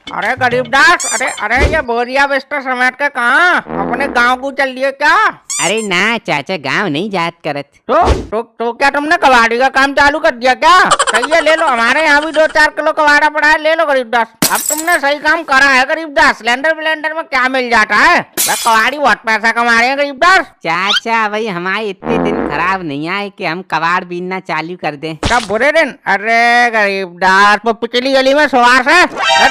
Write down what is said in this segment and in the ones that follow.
अरे गरीबदास, अरे अरे ये बोरिया बिस्तर समेट के कहाँ अपने गांव को चल दिए क्या? अरे ना चाचा, गांव नहीं जात करत। तो क्या तुमने कबाड़ी का काम चालू कर दिया क्या? सही है, ले लो, हमारे यहाँ भी 2-4 किलो कबाड़ा पड़ा है, ले लो गरीबदास। अब तुमने सही काम करा है गरीबदास। सिलेंडर ब्लेंडर में क्या मिल जाता है, कबाड़ी बहुत पैसा कमा रहे हैं गरीबदास। चाचा भाई हमारे इतने दिन खराब नहीं आए कि हम कबाड़ बीनना चालू कर दें। सब बुरे दिन? अरे गरीबदास, वो पिछली गली में सुहास है,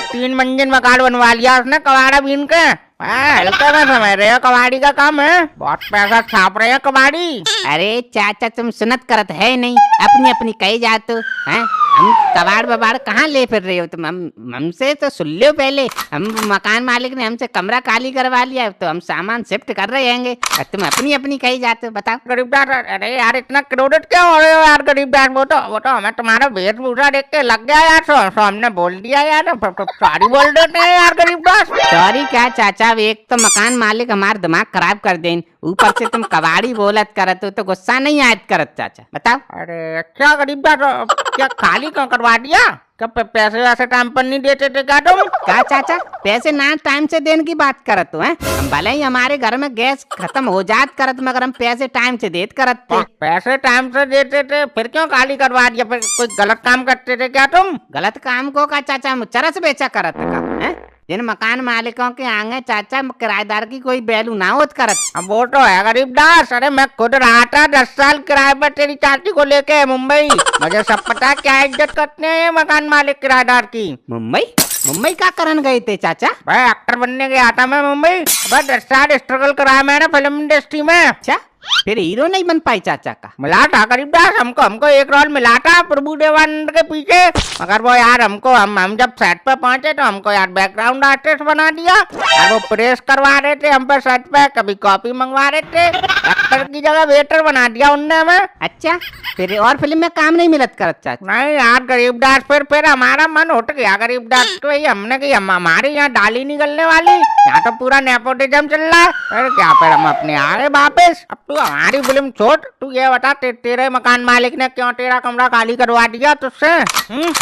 3 मंजिल मकान बनवा लिया उसने कबाड़ा बीन के। हल्का में समझ रहे हो, कबाड़ी का काम है, बहुत पैसा छाप रहे हैं कबाड़ी। अरे चाचा तुम सुनत करत है नहीं, अपनी अपनी कही जाते हैं। हम कबाड़ बबाड़ कहाँ ले फिर रहे हो तुम? हमसे तो सुन लो पहले। हम मकान मालिक ने हमसे कमरा खाली करवा लिया, तो हम सामान शिफ्ट कर रहे हैं, तुम अपनी अपनी कही जाते हो। बताओ गरीबदास। अरे यार इतना क्रोडिट क्यों हो रहे हो यार गरीबदास? वो तो हमें तुम्हारा वेशभूषा देख के लग गया यार, सो हमने बोल दिया यार, सॉरी बोल देते हैं यार गरीबदास। सॉरी क्या चाचा, एक तो मकान मालिक हमारा दिमाग खराब कर दें, ऊपर से तुम कबाड़ी बोलत करत हो, तो गुस्सा नहीं आयत करत चाचा? बताओ। अरे क्या गरीबदास, क्या खाली क्यों करवा दिया? क्या पैसे वैसे टाइम पर नहीं देते थे क्या तुम? क्या चाचा पैसे ना टाइम से देने की बात करत हो? हम भले ही हमारे घर में गैस खत्म हो जात करत, मगर हम पैसे टाइम से देत करत थे। पैसे टाइम से देते थे, फिर क्यों खाली करवा दिया? फिर कोई गलत काम करते थे क्या तुम? गलत काम को का चाचा, हम चरस बेचा करत का? जिन मकान मालिकों के आगे चाचा किराएदार की कोई वैल्यू ना होत करत। अब वो तो है गरीबदास। अरे मैं खुद रहा था 10 साल किराए पर तेरी चाची को लेके मुंबई, मुझे सब पता क्या इज्जत करते हैं मकान मालिक किराएदार की। मुंबई क्या करन गए थे चाचा? भाई एक्टर बनने गया था मैं मुंबई। 10 साल स्ट्रगल करा मैंने फिल्म इंडस्ट्री में। अच्छा, फिर हीरो नहीं बन पाई चाचा का? मिला था गरीबदास, हमको एक रोल मिला था प्रभु देवानंद के पीछे, मगर वो यार हम जब सेट पे पहुंचे तो हमको यार बैकग्राउंड आर्टिस्ट बना दिया और वो प्रेस करवा रहे थे हम पे सेट पे, कभी कॉपी मंगवा रहे थे, एक्टर की जगह वेटर बना दिया उनने हमें। अच्छा, फिर और फिल्म में काम नहीं मिलत करत चाचा? नहीं यार गरीबदास, फिर हमारा मन उठ गया गरीबदास। तो हमने की हमारे यहाँ डाली निकलने वाली, यहाँ तो पूरा नेपोटिज्म चल रहा है, फिर क्या, फिर हम अपने आ गए वापिस। अब तू हमारी फिल्म छोड़, तू ये बता तेरे मकान मालिक ने क्यों तेरा कमरा खाली करवा दिया तुझसे?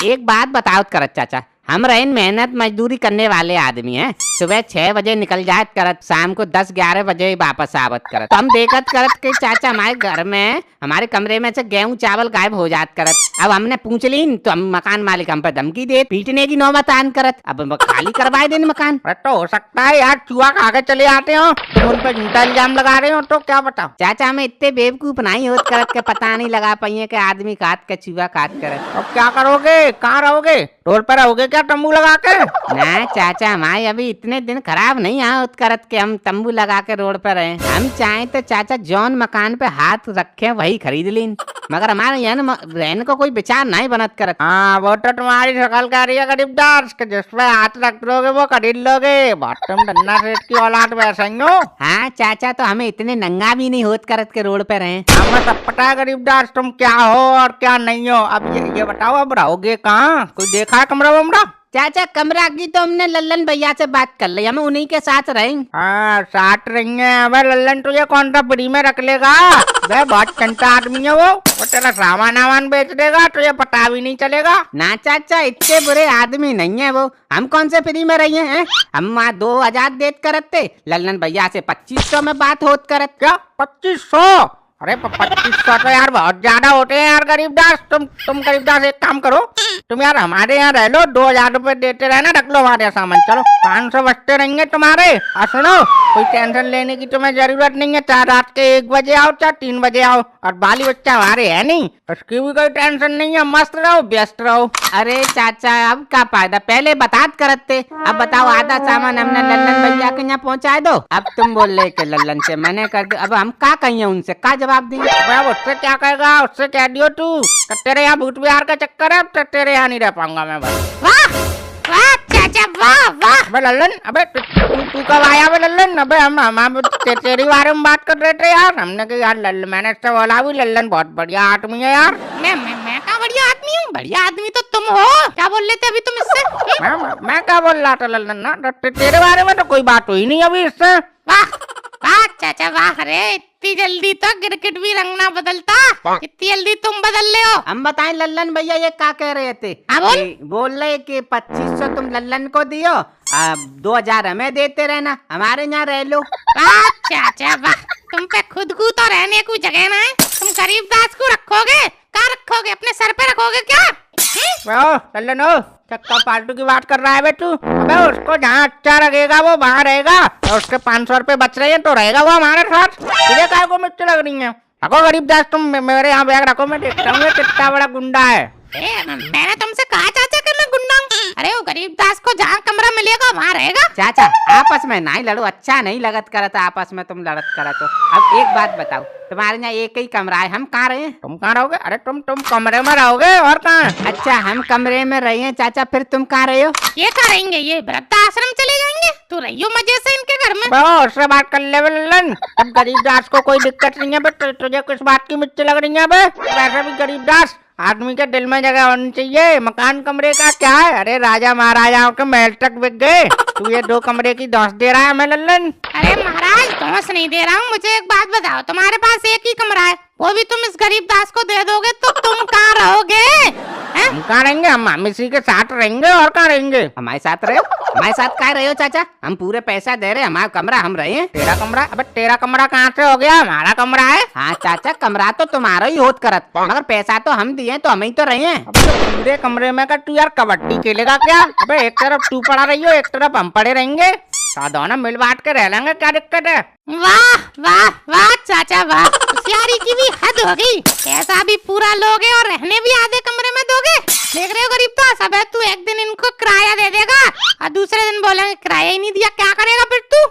एक बात बताओ करत चाचा, हम रहे मेहनत मजदूरी करने वाले आदमी हैं। सुबह 6 बजे निकल जात करत, शाम को 10-11 बजे वापस आवत करत। तो हम देखत करत कि चाचा हमारे घर में, हमारे कमरे में से गेहूं चावल गायब हो जात करत। अब हमने पूछ ली तो हम मकान मालिक हम पर धमकी दे, पीटने की नौबत आन करत। अब खाली करवाए देने मकान। तो हो सकता है यार चूहा खा के चले आते हो, तुम उन पर झूठा इल्जाम लगा रहे हो, तो क्या बताओ? चाचा हमें इतने बेवकूफ नहीं होत करत के पता नहीं लगा पाइए कि आदमी काट के चूहा काट करत। अब क्या करोगे, कहाँ रहोगे? रोड पर रहोगे क्या तंबू लगा के? ना चाचा, हमारे अभी इतने दिन खराब नहीं होत करत के हम तंबू लगा के रोड पर रहे। हम चाहे तो चाचा जौन मकान पे हाथ रखे वही खरीद लीन, मगर हमारे यहाँ रहने को कोई विचार नहीं बनत करत। हाँ वो तो तुम्हारी शकल कह रही है गरीबदास के जिसमें हाथ रख लोगे वो खरीद लोगे। तुम धन्ना सेठ की औलाद वैसे ही हो। हाँ चाचा, तो हमें इतने नंगा भी नहीं होत करत के रोड पे रहे। हमें सब पता है गरीबदास तुम क्या हो और क्या नहीं हो। अब ये बताओ, अब रहोगे कहाँ? कोई देखा है कमरा वमरा? चाचा कमरा की तो हमने लल्लन भैया से बात कर ली, हमें उन्हीं के साथ रहेंगे। हाँ साथ रहेंगे। अब लल्लन तुझे कौन सा फ्री में रख लेगा? वह बहुत चंटा आदमी है वो तेरा सामान बेच देगा, तुझे पता भी नहीं चलेगा। ना चाचा, इतने बुरे आदमी नहीं है वो, हम कौन से फ्री में रही हैं? हम 2000 देत करत थे, लल्लन भैया से 2500 में बात होत करत। क्या 2500? अरे 2500 तो यार बहुत ज्यादा होते हैं यार गरीबदास। तुम गरीबदास एक काम करो, तुम यार हमारे यहाँ रह लो, 2000 रुपए देते रहना, रख लो हमारे सामान, चलो 500 बचते रहेंगे तुम्हारे। और सुनो, कोई टेंशन लेने की तुम्हें जरूरत नहीं है, चाहे रात के 1 बजे आओ चाहे 3 बजे आओ, और बाली बच्चा हमारे है नहीं, उसकी भी कोई टेंशन नहीं है, मस्त रहो व्यस्त रहो। अरे चाचा अब क्या फायदा, पहले बात करते, अब बताओ आधा सामान हमने लल्लन भैया के यहाँ पहुँचा दो, अब तुम बोल रहे कि लल्लन से मैंने कर दो, अब हम क्या कहिए उनसे, क्या जवाब दिए? उससे क्या कहेगा, उससे कह दियो तू तेरे यहाँ भूत बिहार का चक्कर है, तो तेरे यहाँ नहीं रह पाऊंगा मैं बस। वाह वाह चाचा, वाह वाह। अबे लल्लन, अबे तू कब आया बे लल्लन? अबे हम तेरी बारे में बात कर रहे थे यार, हमने कहा यार लल्लन, मैंने इससे बोला भी लल्लन बहुत बढ़िया आदमी है यार। मैं क्या बढ़िया आदमी हूँ? बढ़िया आदमी तो तुम हो, क्या बोल रहे थे अभी तुम इससे? मैं क्या बोल रहा था लल्लन ना, तेरे बारे में तो कोई बात हुई नहीं अभी इससे। वाह वाह चाचा वाह, अरे इतनी जल्दी तो गिरगिट भी रंग ना बदलता, इतनी जल्दी तुम बदल ले हो। हम बताएं लल्लन भैया ये क्या कह रहे थे? हाँ, बोल। बोल रहे कि 2500 तुम लल्लन को दियो, 2000 हमें देते रहना, हमारे यहाँ रह लो। वाह चाचा वाह, तुम पे खुद को तो रहने को जगह ना है। तुम गरीब दास को रखोगे, कहाँ रखोगे? अपने सर पे रखोगे क्या? ओ लल्लन ओ, चक्का फालतू की बात कर रहा है बे तू। अबे उसको जहाँ अच्छा लगेगा वो वहाँ रहेगा, और उसके 500 रुपए बच रहे हैं तो रहेगा वो हमारे साथ। तुझे काय को मिर्ची लग रही है? रखो गरीब दास, तुम मेरे यहाँ बैग रखो, मैं देखता हूँ कितना बड़ा गुंडा है। मैंने तुमसे कहा चाचा कि मैं गुंडा हूँ? अरे वो गरीब दास को जहाँ कमरा मिलेगा वहाँ रहेगा। चाचा आपस में नहीं लड़ो, अच्छा नहीं लगत करता आपस में तुम लड़त करा तो। अब एक बात बताओ, तुम्हारे यहाँ एक ही कमरा है, हम कहाँ रहे? तुम कहाँ रहोगे? अरे तुम कमरे में रहोगे और कहाँ? अच्छा हम कमरे में रहे हैं चाचा, फिर तुम कहाँ रहे हो? ये कहाँ रहेंगे? ये वृद्धाश्रम चले जाएंगे। तू रहियो मजे से इनके घर में। उससे बात कर ले लल्लन, अब गरीब दास को कोई दिक्कत नहीं है बे। तुझे किस बात की मिर्ची लग रही है बे? वैसे भी गरीब दास आदमी के दिल में जगह होनी चाहिए। मकान कमरे का क्या है? अरे राजा महाराजाओं के महल तक बिक गए, तू ये 2 कमरे की धौंस दे रहा है हमें लल्लन। अरे महाराज धौंस नहीं दे रहा हूँ, मुझे एक बात बताओ, तुम्हारे पास एक ही कमरा है, वो भी तुम इस गरीब दास को दे दोगे तो तुम कहाँ रहोगे? हम कहाँ रहेंगे? हम इसी के साथ रहेंगे और कहाँ रहेंगे? हमारे साथ रहे हो? हमारे साथ क्या रहे हो चाचा? हम पूरे पैसा दे रहे, हमारा कमरा हम रहे हैं। तेरा कमरा? अबे तेरा कमरा कहाँ से हो गया? हमारा कमरा है। हाँ चाचा कमरा तो तुम्हारा ही होत करत, मगर पैसा तो हम दिए तो हम ही तो रहे हैं। अब तो पूरे कमरे में का तू यार कबड्डी खेलेगा क्या? अबे एक तरफ तू पड़ा रही हो, एक तरफ हम पड़े रहेंगे, दोनों मिल बांट के रह लेंगे, क्या दिक्कत है? वाह वाह वाह चाचा वाह, होशियारी की भी हद हो गई। पैसा भी पूरा लोगे और रहने भी आधे कमरे में दोगे। देख रहे हो गरीब दास, अब तू एक दिन इनको किराया दे देगा और दूसरे दिन बोलेंगे किराया ही नहीं दिया, क्या करेगा फिर तू?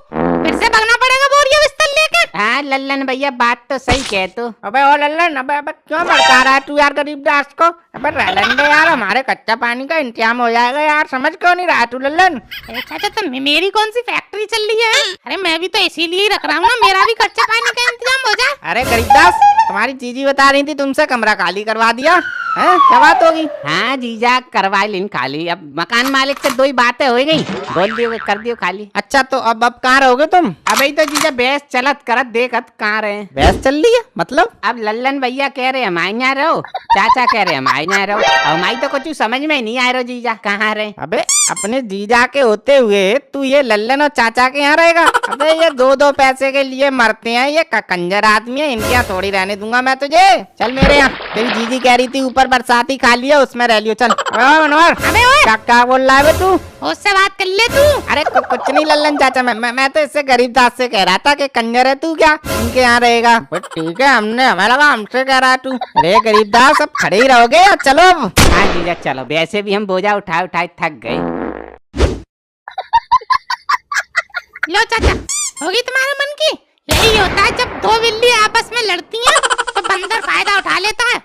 फिर से भागना पड़ेगा बोरिया बिस्तर लेके। हाँ लल्लन भैया बात तो सही कह तू। अबे ओ लल्लन, अबे क्यों भड़का रहा है तू यार गरीब दास को? अबे रहने दे यार, हमारे कच्चा पानी का इंतजाम हो जाएगा यार, समझ क्यों नहीं रहा तू लल्लन? अरे चाचा तो मेरी कौन सी फैक्ट्री चल रही है? अरे मैं भी तो इसीलिए ही रख रहा हूँ ना, मेरा भी कच्चा पानी का इंतजाम हो जाए। अरे गरीब दास, तुम्हारी जीजी बता रही थी तुमसे कमरा खाली करवा दिया है, क्या बात होगी? हाँ जीजा करवा लिन खाली, अब मकान मालिक से 2 ही बातें हो गई, बोल दियो कर दियो खाली। अच्छा तो अब कहाँ रहोगे तुम? अभी तो जीजा बहस चलत करत देखत कहाँ रहे। बहस चल रही है मतलब? अब लल्लन भैया कह रहे हमारे यहाँ रहो, चाचा कह रहे हमारे यहाँ रहो, और हमारी तो कुछ समझ में नहीं आ रहा जीजा कहाँ रहे। अबे अपने जीजा के होते हुए तू ये लल्लन और चाचा के यहाँ रहेगा? अबे ये 2 पैसे के लिए मरते हैं, ये कंजर आदमी है, इनके यहाँ थोड़ी रहने दूंगा मैं तुझे। चल मेरे यहाँ, तेरी जीजी कह रही थी ऊपर बरसाती खा लिया, उसमें रह लियो। चल मनोहर, अबे ओए, क्या बोल रहा है बे तू? उससे बात कर ले तू। अरे कुछ नहीं लल्लन चाचा, मैं तो इससे गरीब दास से कह रहा था कि कंजर है तू, क्या इनके यहाँ रहेगा? ठीक है, हमें लगा हमसे कह रहा है तू। अरे गरीब दास अब खड़े ही रहोगे या चलो? हाँ जीजा चलो, वैसे भी हम बोझा उठा थक गए। लो चाचा, होगी तुम्हारे मन की? यही होता है जब 2 बिल्ली आपस में लड़ती हैं तो बंदर फायदा उठा लेता है।